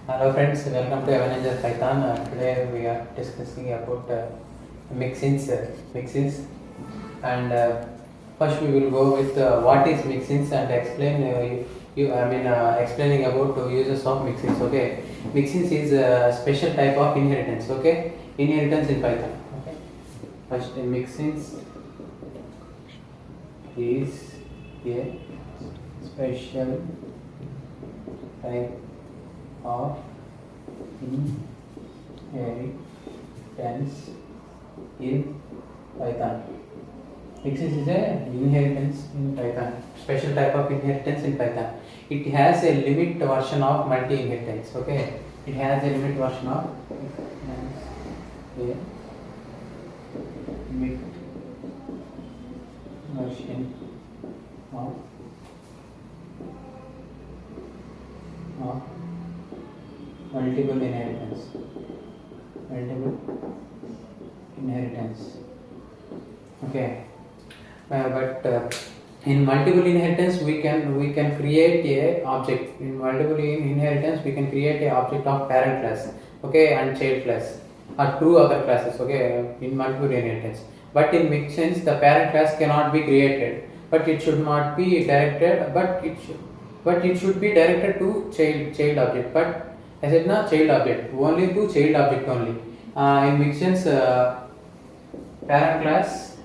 Hello friends, welcome to Avengers Python. Today we are discussing about mixins, and first we will go with what is mixins and explain explaining about uses of mixins. Okay, mixins is a special type of inheritance. Okay, inheritance in Python. Okay, first mixins is a special type of inheritance in Python. Mixins is a inheritance in Python, special type of inheritance in Python. It has a limit version of multi-inheritance. Okay, it has a limit version of limit version of multiple inheritance. Okay, but in multiple inheritance we can create a object. In multiple inheritance we can create a object of parent class, okay, and child class, or two other classes, okay, in multiple inheritance. But in Mixins the parent class cannot be created, but it should not be directed, but it should be directed to child object. But I said na child object, only to child object only. In Mixins parent class,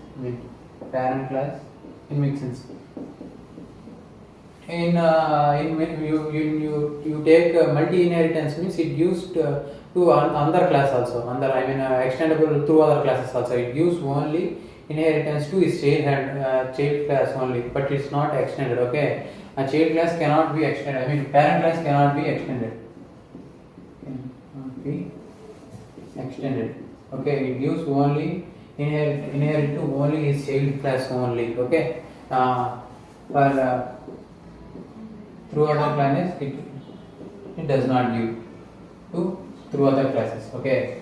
parent class in Mixins. You take multi inheritance means it used to another class also, extendable through other classes also. It gives only inheritance to its child class only, but it's not extended. Okay, a child class cannot be extended. Parent class cannot be extended. Cannot be extended. Okay, it gives only inherit to only his child class only. Okay, for through other classes it does not give to through other classes. Okay,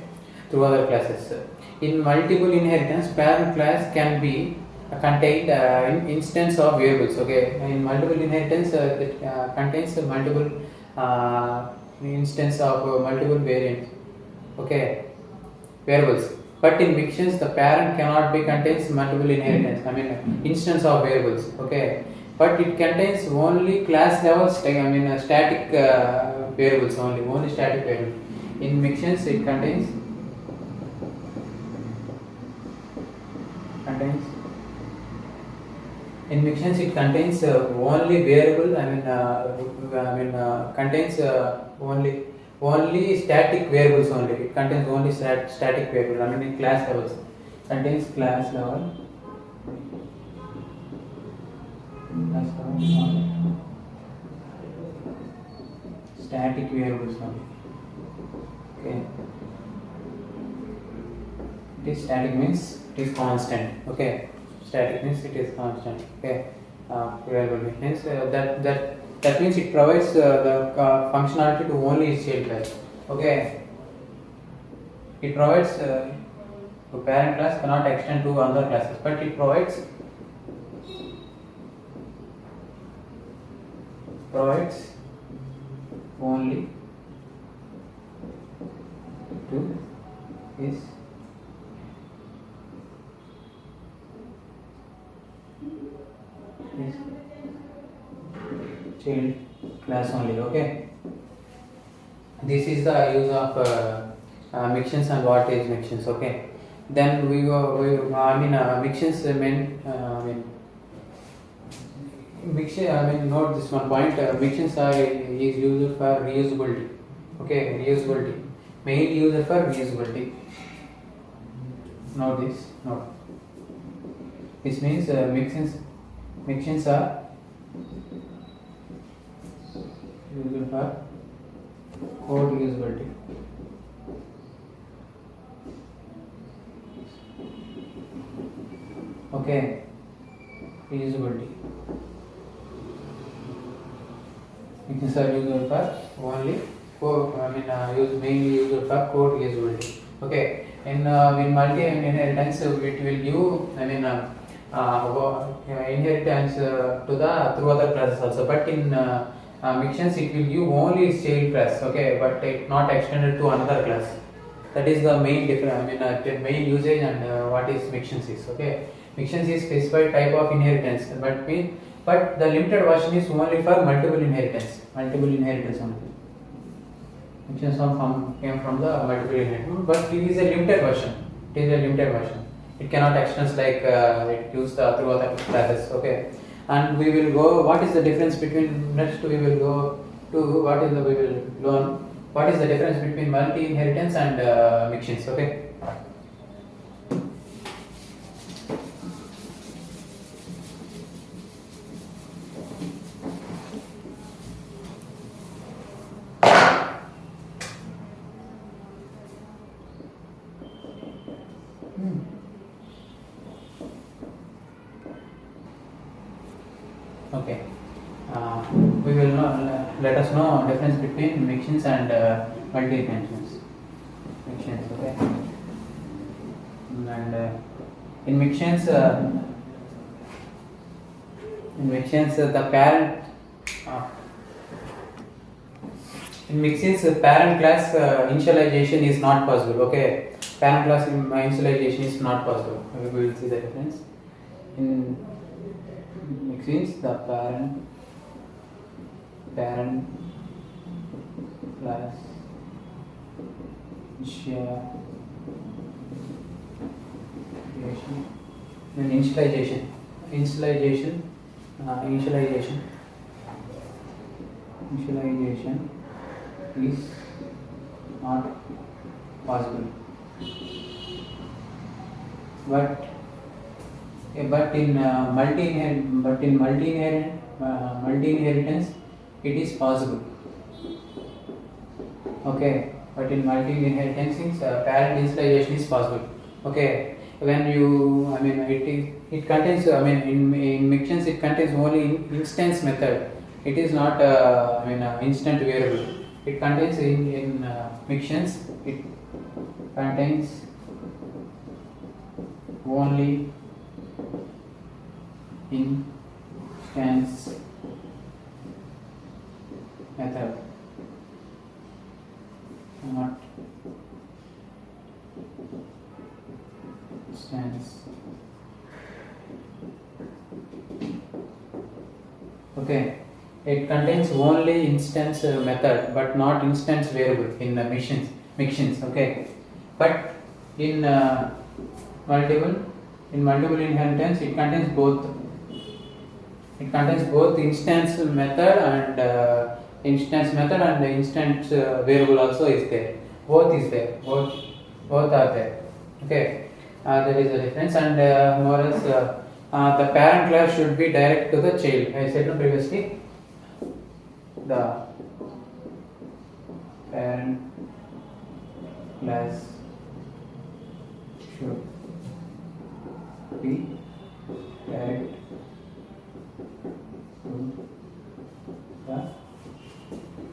through other classes. In multiple inheritance, parent class can be contained in instance of variables. Okay, in multiple inheritance it contains multiple instance of multiple variants. Okay, variables. But in Mixins, the parent cannot be contains multiple inheritance. Instance of variables. Okay, but it contains only class level static variables only static variables. In Mixins, it contains in Mixins it contains only variable. Contains only static variables only. It contains only static variable. In class levels, contains class level static variables only. Okay, it is static means it is constant. Okay, static means it is constant. Okay, variable means that means it provides the functionality to only its child class. Okay, it provides to parent class cannot extend to other classes, but it provides only to his child class only. Okay, this is the use of Mixins and what is Mixins. Okay, then we go. Mixins note this one point. Mixins is used for reusability. Okay, reusability. Main user for reusability. Note this. Note. This means Mixins are used for code reusability. Okay, reusability. Mixins are used for only mainly used for code reusability. Okay, in multi inheritance it will give inheritance to the through other classes also. But in Mixins, it will give only its child class, okay, but it not extended to another class. That is the main difference. I mean, the main usage and what is Mixins is, okay. Mixins is specified type of inheritance, but the limited version is only for multiple inheritance. Multiple inheritance only. Mixins came from the multiple inheritance, but it is a limited version. It is a limited version. It cannot extend like it used throughout the classes, okay. And we will go. What is the difference between next? We will go to we will learn. What is the difference between multi inheritance and Mixins? Okay. Okay. We will know. Let us know difference between Mixins and multi inheritance. Mixins, okay. And in Mixins, the parent. In Mixins, parent class initialization is not possible. Okay, parent class initialization is not possible. We will see the difference. In Mixins, the parent class initialization is not possible, but in multi inheritance it is possible, okay. But in multi inheritance parent initialization is possible, okay. When you, I mean, it contains, I mean, in Mixins it contains only instance method. It is not instant variable. It contains in Mixins it contains only instance method, not instance. Okay, it contains only instance method, but not instance variable in the Mixins. Okay, but in multiple inheritance, it contains both. It contains both instance method and instance variable also is there. Both is there. Both are there. Okay, that is the difference. And more or less, the parent class should be direct to the child. I said no previously. The parent class should be direct to the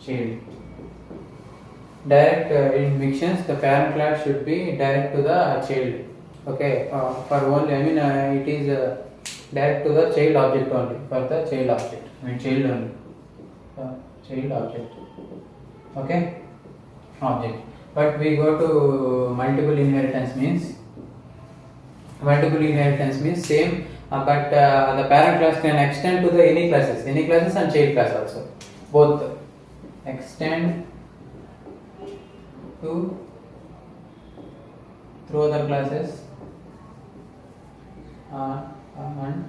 child. Direct in Mixins, the parent class should be direct to the child. Okay, for only, I mean, it is direct to the child object only. For the child object, I mean, child only. Child object. Okay, object. But we go to multiple inheritance means same, but the parent class can extend to the any classes and child class also. Both extend to through other classes and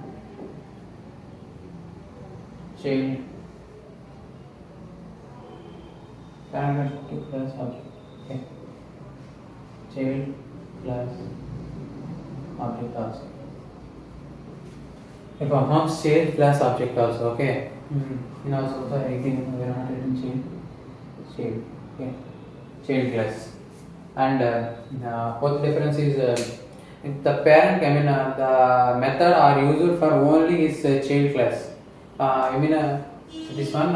child parent class object. Okay. Child class object also. It performs child class object also. Okay. In also for 18 we are not written child. Okay. Child class. And both difference is the parent, I mean, the method are used for only is child class. I mean, this one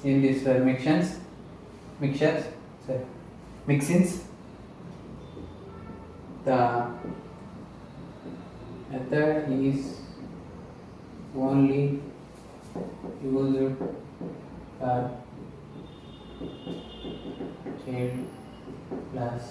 in this Mixins, the method is only used child class.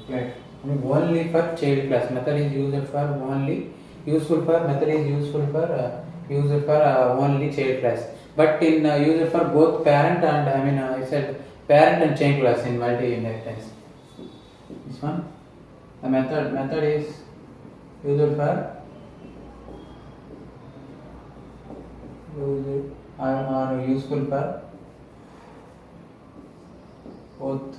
Right. Only for child class. Method is used for only useful for method is useful for only child class. But in used for both parent and I said parent and child class in multi inheritance. This one, the method is used for or useful for both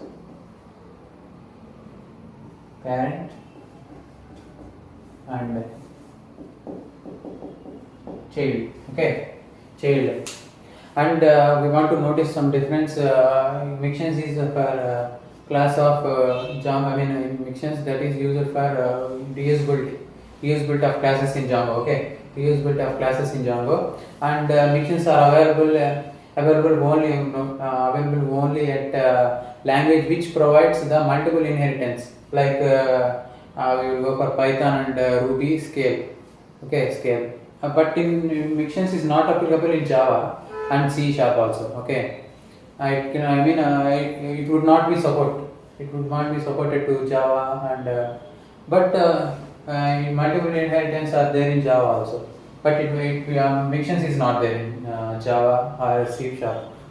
parent and child. Okay, child. And we want to notice some difference. Mixins is for class of Java. In Mixins that is used for reusability of classes in Java. Okay, reusability of classes in Java. And Mixins are available only at language which provides the multiple inheritance. Like we will go for Python and Ruby scale. Okay, scale. But in Mixins is not applicable in Java and C# also. Okay, it would not be support. It would not be supported to Java and but multiple inheritance are there in Java also. But Mixins is not there in Java or C#.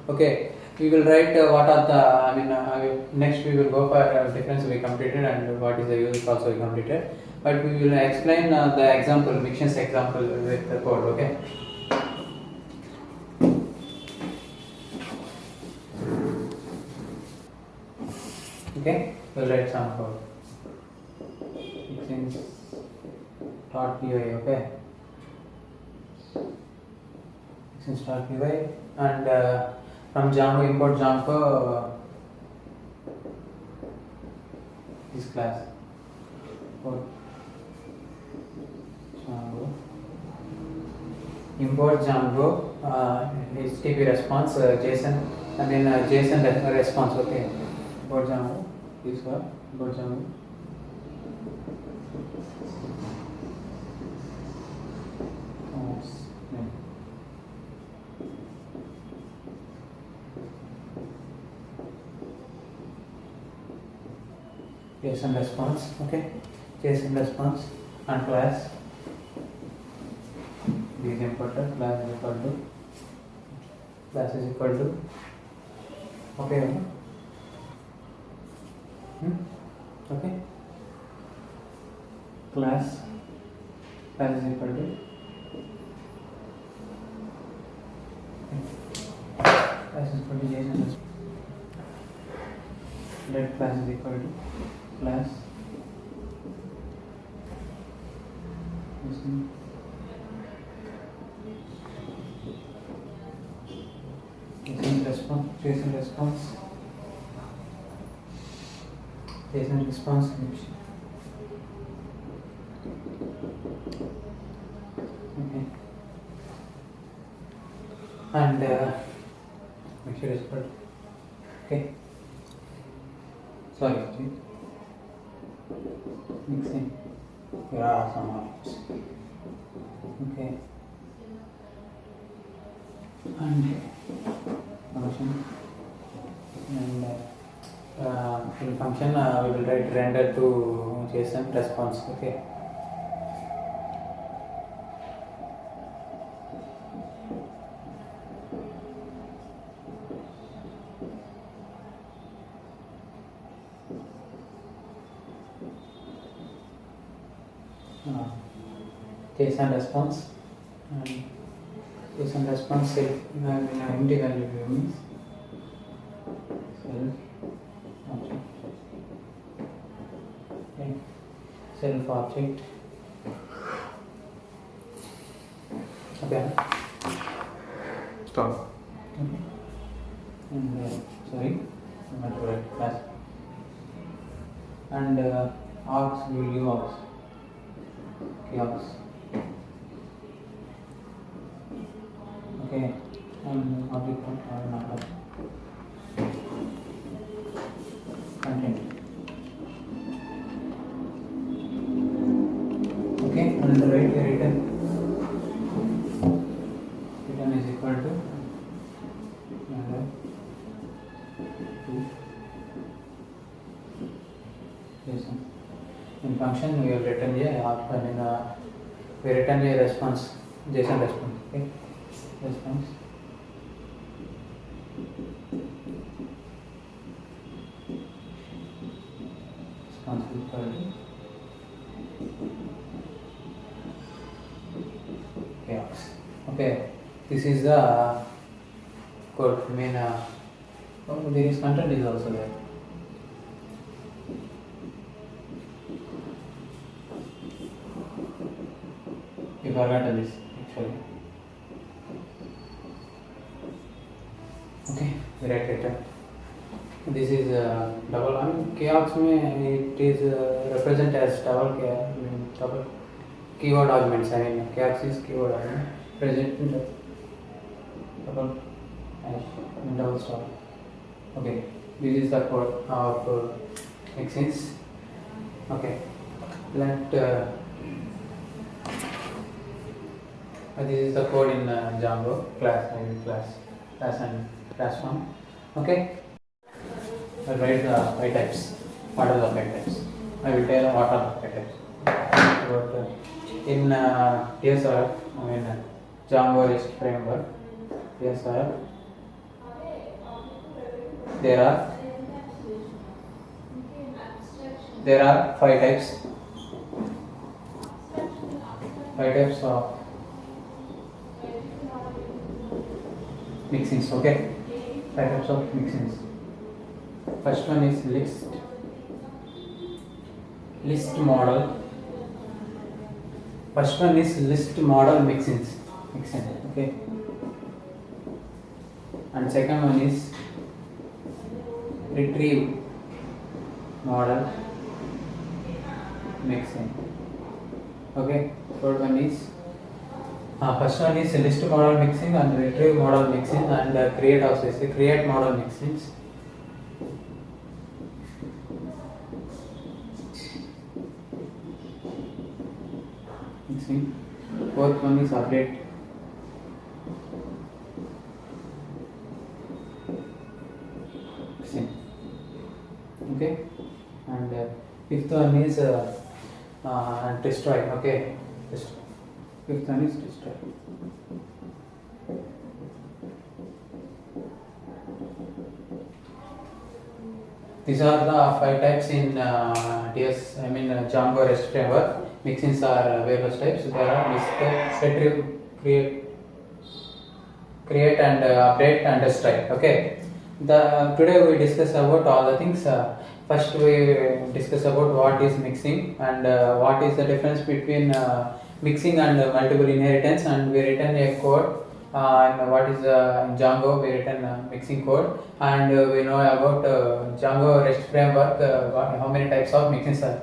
Okay, we will write what are the next we will go for difference we completed and what is the use also we completed. But we will explain the example, Mixins example with the code. Okay. Okay, we'll write some code. Mixins .py. Okay. Mixins .py and from Django import Django this class. Import Django HTTP response JSON JSON response. Okay, import Django this one, import Django. JSON response. Okay, JSON response and class. This imported class is equal to okay. Okay, class is equal to JSON. Let class is equal to class JSON response okay, and make sure it's put. Okay, sorry, mixing. There are some options. Okay, and function and in function we will write render to JSON response. Okay, JSON response and JSON response self empty value means self object. Okay, self object. Okay, stop. Okay, and sorry, I'm not right class and args we will use args. Args. Okay, and object content. Okay, and the right return is equal to function, we will return we return a response, JSON response. Okay, response. Response equal to chaos. Okay, this is the code. There is content is also there. You forgot this actually. Okay, we write it. This is double. Chaos it is represent as double keyword arguments. Chaos is keyword argument present in the double hash double star. Okay, this is the code of Mixins. Okay, let this is the code in Django class and class one. Okay, I'll write the file types. What are the file types? I will tell what are the file types. But in TSR, Django REST framework, TSR, there are five types. Five types of mixins. Okay, five types of mixins. First one is list model. First one is list model mixin. Okay, and second one is retrieve model mixin. Okay, third one is first one is list model mixin and retrieve model mixin, and create also is create model mixins. Fourth one is update. Okay, and fifth one is destroy. Okay, fifth one is destroy. These are the five types in Django REST framework. Mixins are various types. There are list, retrieve, create and update and destroy. Okay. Today we discuss about all the things. First we discuss about what is mixing and what is the difference between mixing and multiple inheritance, and we written a code. And what is in Django, we written mixing code, and we know about Django REST framework. How many types of mixins are there.